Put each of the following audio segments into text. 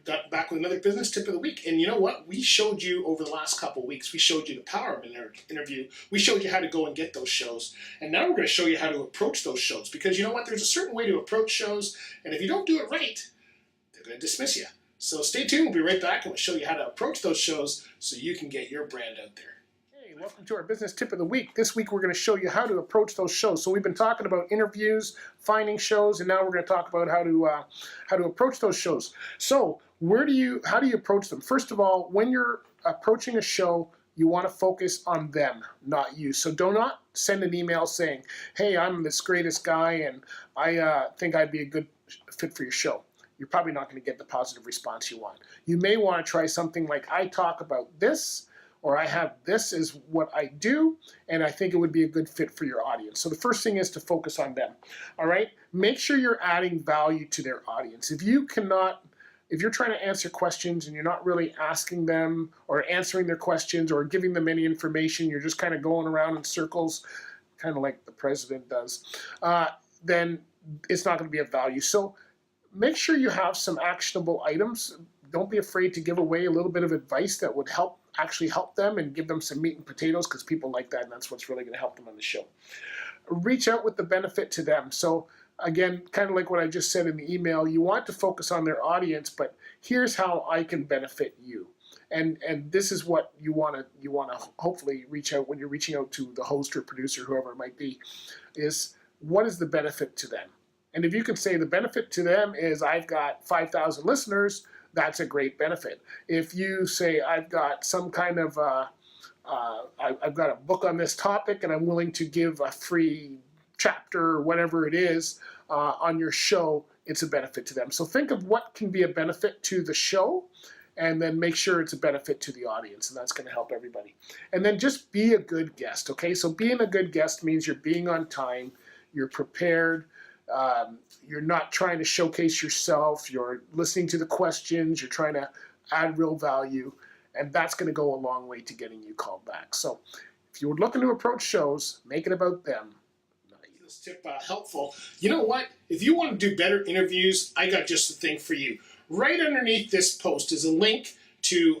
got back with another business tip of the week. And you know what? We showed you over the last couple of weeks, we showed you the power of an interview. We showed you how to go and get those shows. And now we're going to show you how to approach those shows. Because you know what? There's a certain way to approach shows. And if you don't do it right, they're going to dismiss you. So stay tuned. We'll be right back and we'll show you how to approach those shows so you can get your brand out there. Welcome to our business tip of the week. This week we're going to show you how to approach those shows. So we've been talking about interviews, finding shows, and now we're going to talk about how to approach those shows. So how do you approach them? First of all, when you're approaching a show, you want to focus on them, not you. So do not send an email saying, "Hey, I'm this greatest guy, and I think I'd be a good fit for your show." You're probably not going to get the positive response you want. You may want to try something like, "I talk about this," or "I have this is what I do, and I think it would be a good fit for your audience." So the first thing is to focus on them, all right? Make sure you're adding value to their audience. If you're trying to answer questions and you're not really asking them or answering their questions or giving them any information, you're just kind of going around in circles, kind of like the president does, then it's not going to be of value. So make sure you have some actionable items. Don't be afraid to give away a little bit of advice that would actually help them and give them some meat and potatoes, because people like that, and that's what's really going to help them on the show. Reach out with the benefit to them. So again, kind of like what I just said in the email, you want to focus on their audience, but here's how I can benefit you. And this is what you want to hopefully reach out when you're reaching out to the host or producer, whoever it might be, is what is the benefit to them? And if you can say the benefit to them is I've got 5,000 listeners, that's a great benefit. If you say I've got some kind of I've got a book on this topic and I'm willing to give a free chapter or whatever it is on your show, it's a benefit to them. So think of what can be a benefit to the show, and then make sure it's a benefit to the audience, and that's going to help everybody. And then just be a good guest, okay? So being a good guest means you're being on time, you're prepared, you're not trying to showcase yourself, you're listening to the questions, you're trying to add real value, and that's going to go a long way to getting you called back. So if you're looking to approach shows, make it about them. This tip helpful. You know what? If you want to do better interviews, I got just the thing for you. Right underneath this post is a link to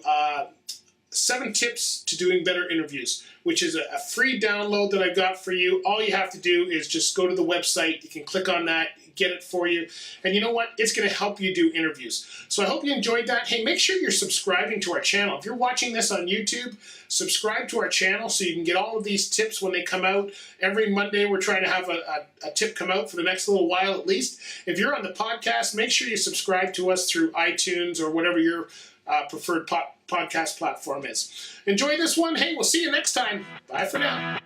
7 tips to doing better interviews, which is a free download that I've got for you. All you have to do is just go to the website. You can click on that, get it for you. And you know what? It's going to help you do interviews. So I hope you enjoyed that. Hey, make sure you're subscribing to our channel. If you're watching this on YouTube, subscribe to our channel so you can get all of these tips when they come out. Every Monday, we're trying to have a tip come out for the next little while at least. If you're on the podcast, make sure you subscribe to us through iTunes or whatever your preferred podcast platform is. Enjoy this one. Hey, we'll see you next time. Bye for now.